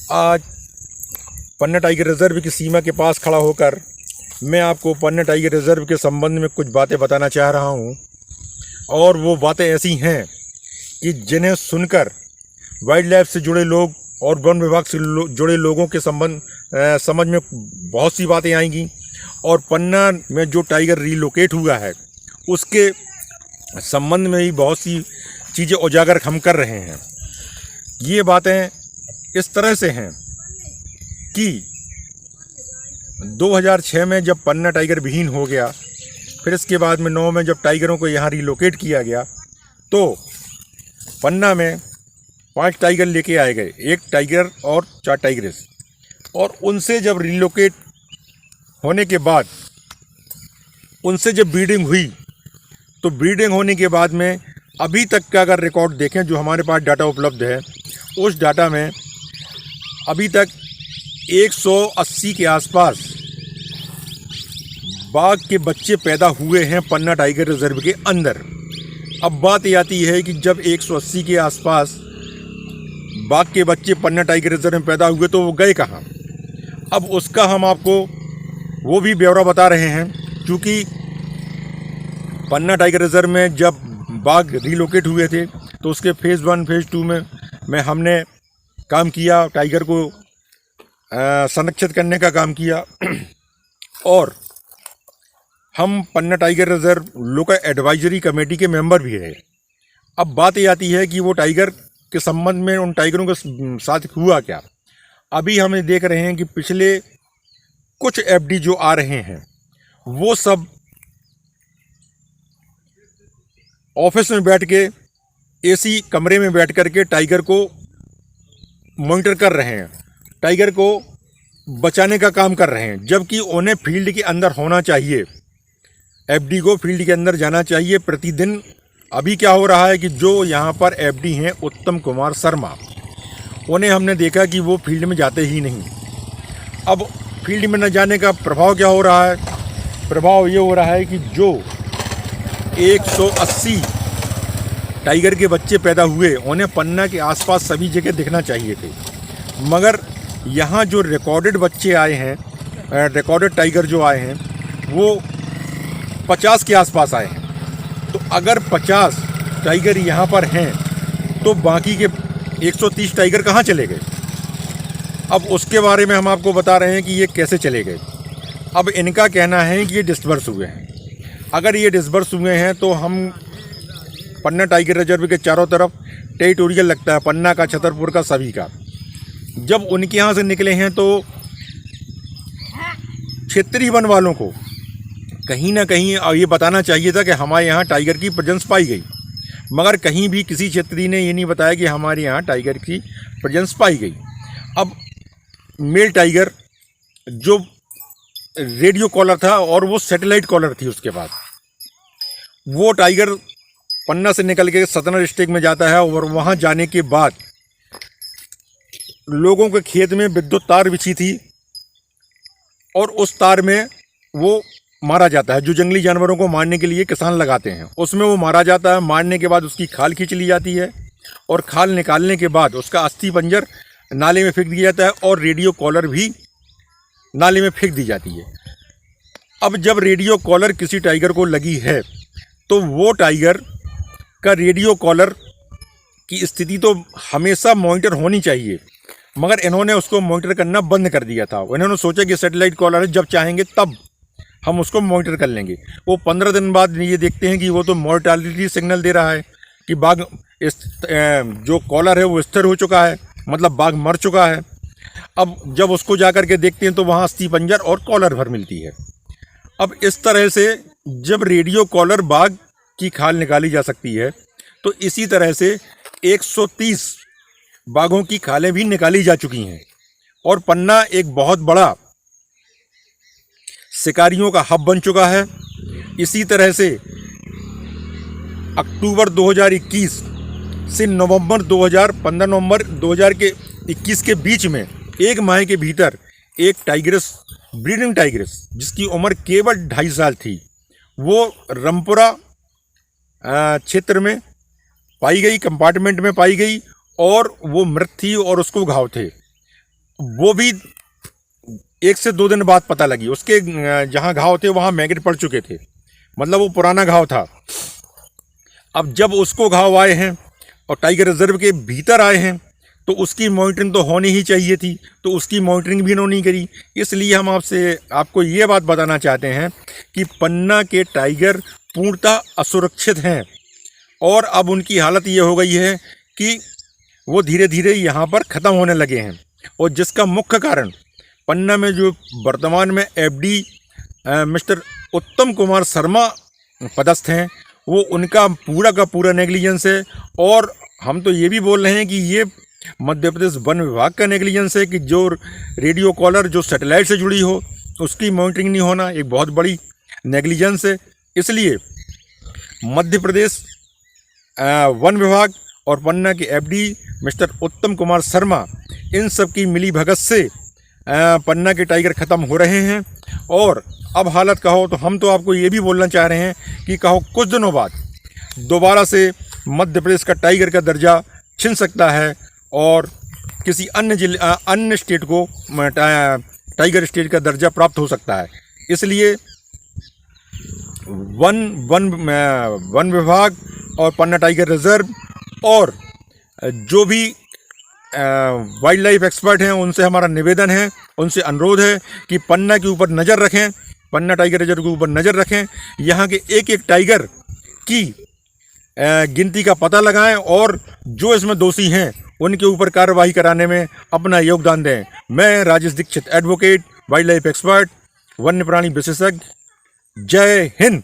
आज पन्ना tiger reserve की सीमा के पास खड़ा होकर मैं आपको पन्ना टाइगर रिजर्व के संबंध में कुछ बातें बताना चाह रहा हूं, और वो बातें ऐसी हैं कि जिन्हें सुनकर वाइल्ड लाइफ से जुड़े लोग और वन विभाग से जुड़े लोगों के समझ में बहुत सी बातें आएंगी। और पन्ना में जो टाइगर रीलोकेट हुआ है उसके संबंध में भी बहुत सी चीज़ें उजागर हम कर रहे हैं। ये बातें इस तरह से हैं कि 2006 में जब पन्ना टाइगर विहीन हो गया, फिर इसके बाद में 9 में जब टाइगरों को यहाँ रीलोकेट किया गया, तो पन्ना में 5 टाइगर लेके आए गए, 1 टाइगर और 4 टाइग्रेस। और उनसे जब रीलोकेट होने के बाद उनसे जब ब्रीडिंग हुई, तो ब्रीडिंग होने के बाद में अभी तक का अगर रिकॉर्ड देखें, जो हमारे पास डाटा उपलब्ध है, उस डाटा में अभी तक 180 के आसपास बाघ के बच्चे पैदा हुए हैं पन्ना टाइगर रिजर्व के अंदर। अब बात ये आती है कि जब 180 के आसपास बाघ के बच्चे पन्ना टाइगर रिजर्व में पैदा हुए तो वो गए कहाँ? अब उसका हम आपको वो भी ब्यौरा बता रहे हैं, क्योंकि पन्ना टाइगर रिजर्व में जब बाघ रीलोकेट हुए थे तो उसके फेज़ 1 फेज़ 2 में हमने काम किया, टाइगर को संरक्षित करने का काम किया। और हम Panna tiger reserve local advisory committee के मेंबर भी रहे। अब बात ये आती है कि वो टाइगर के संबंध में उन टाइगरों के साथ हुआ क्या। अभी हम देख रहे हैं कि पिछले कुछ एफडी जो आ रहे हैं वो सब ऑफिस में बैठ के एसी कमरे में बैठ कर के टाइगर को मॉनिटर कर रहे हैं, टाइगर को बचाने का काम कर रहे हैं, जबकि उन्हें फील्ड के अंदर होना चाहिए। एफडी को फील्ड के अंदर जाना चाहिए प्रतिदिन। अभी क्या हो रहा है कि जो यहाँ पर एफडी हैं उत्तम कुमार शर्मा, उन्हें हमने देखा कि वो फील्ड में जाते ही नहीं। अब फील्ड में न जाने का प्रभाव क्या हो रहा है? प्रभाव ये हो रहा है कि जो 180 टाइगर के बच्चे पैदा हुए उन्हें पन्ना के आसपास सभी जगह दिखना चाहिए थे, मगर यहाँ जो रिकॉर्डेड बच्चे आए हैं, रिकॉर्डेड टाइगर जो आए हैं, वो 50 के आसपास आए हैं। तो अगर 50 टाइगर यहाँ पर हैं तो बाकी के 130 टाइगर कहाँ चले गए? अब उसके बारे में हम आपको बता रहे हैं कि ये कैसे चले गए। अब इनका कहना है कि ये डिस्पर्स हुए हैं। अगर ये डिस्पर्स हुए हैं तो हम पन्ना टाइगर रिजर्व के चारों तरफ टेरिटोरियल लगता है, पन्ना का, छतरपुर का, सभी का। जब उनके यहाँ से निकले हैं तो क्षेत्रीय वन वालों को कहीं ना कहीं ये बताना चाहिए था कि हमारे यहाँ टाइगर की प्रेजेंस पाई गई, मगर कहीं भी किसी क्षेत्रीय ने ये नहीं बताया कि हमारे यहाँ टाइगर की प्रेजेंस पाई गई। अब मेल टाइगर जो रेडियो कॉलर था और वो सैटेलाइट कॉलर थी, उसके बाद वो टाइगर पन्ना से निकल के सतना डिस्ट्रिक्ट में जाता है, और वहाँ जाने के बाद लोगों के खेत में विद्युत तार बिछी थी और उस तार में वो मारा जाता है। जो जंगली जानवरों को मारने के लिए किसान लगाते हैं, उसमें वो मारा जाता है। मारने के बाद उसकी खाल खींच ली जाती है, और खाल निकालने के बाद उसका अस्थि पंजर नाले में फेंक दिया जाता है, और रेडियो कॉलर भी नाले में फेंक दी जाती है। अब जब रेडियो कॉलर किसी टाइगर को लगी है तो वो टाइगर का रेडियो कॉलर की स्थिति तो हमेशा मॉनिटर होनी चाहिए, मगर इन्होंने उसको मॉनिटर करना बंद कर दिया था। इन्होंने सोचा कि सैटेलाइट कॉलर है, जब चाहेंगे तब हम उसको मॉनिटर कर लेंगे। वो 15 दिन बाद ये देखते हैं कि वो तो मॉर्टालिटी सिग्नल दे रहा है कि बाघ जो कॉलर है वो स्थिर हो चुका है, मतलब बाघ मर चुका है। अब जब उसको जा कर के देखते हैं तो वहाँ अस्थि पंजर और कॉलर भर मिलती है। अब इस तरह से जब रेडियो कॉलर बाघ की खाल निकाली जा सकती है, तो इसी तरह से 130 बाघों की खालें भी निकाली जा चुकी हैं। और पन्ना एक बहुत बड़ा शिकारियों का हब बन चुका है। इसी तरह से अक्टूबर 2021 से नवंबर 2021 के बीच में 1 माह के भीतर एक टाइग्रेस, ब्रीडिंग टाइग्रेस, जिसकी उम्र केवल 2.5 साल थी, वो रामपुरा क्षेत्र में पाई गई, कंपार्टमेंट में पाई गई, और वो मृत थी और उसको घाव थे। वो भी 1 से 2 दिन बाद पता लगी। उसके जहाँ घाव थे वहाँ मैगेट पड़ चुके थे, मतलब वो पुराना घाव था। अब जब उसको घाव आए हैं और टाइगर रिजर्व के भीतर आए हैं तो उसकी मॉनिटरिंग तो होनी ही चाहिए थी, तो उसकी मॉनिटरिंग भी इन्होंने नहीं करी। इसलिए हम आपको ये बात बताना चाहते हैं कि पन्ना के टाइगर पूर्णतः असुरक्षित हैं और अब उनकी हालत ये हो गई है कि वो धीरे धीरे यहाँ पर ख़त्म होने लगे हैं। और जिसका मुख्य कारण पन्ना में जो वर्तमान में एफडी मिस्टर उत्तम कुमार शर्मा पदस्थ हैं, वो उनका पूरा का पूरा नेग्लिजेंस है। और हम तो ये भी बोल रहे हैं कि ये मध्य प्रदेश वन विभाग का नेग्लिजेंस है कि जो रेडियो कॉलर जो सैटेलाइट से जुड़ी हो उसकी मॉनिटरिंग नहीं होना एक बहुत बड़ी नेग्लिजेंस है। इसलिए मध्य प्रदेश वन विभाग और पन्ना के एफडी मिस्टर उत्तम कुमार शर्मा इन सब की मिली भगत से पन्ना के टाइगर ख़त्म हो रहे हैं। और अब हालत कहो तो हम तो आपको ये भी बोलना चाह रहे हैं कि कहो कुछ दिनों बाद दोबारा से मध्य प्रदेश का टाइगर का दर्जा छिन सकता है और किसी अन्य स्टेट को टाइगर स्टेट का दर्जा प्राप्त हो सकता है। इसलिए वन विभाग और पन्ना टाइगर रिजर्व और जो भी वाइल्ड लाइफ एक्सपर्ट हैं उनसे हमारा निवेदन है, उनसे अनुरोध है कि पन्ना के ऊपर नज़र रखें, पन्ना टाइगर रिजर्व के ऊपर नज़र रखें, यहाँ के एक एक टाइगर की गिनती का पता लगाएं और जो इसमें दोषी हैं उनके ऊपर कार्रवाई कराने में अपना योगदान दें। मैं Rajesh Dikshit, advocate, wild life expert, वन्य प्राणी विशेषज्ञ। जय हिंद।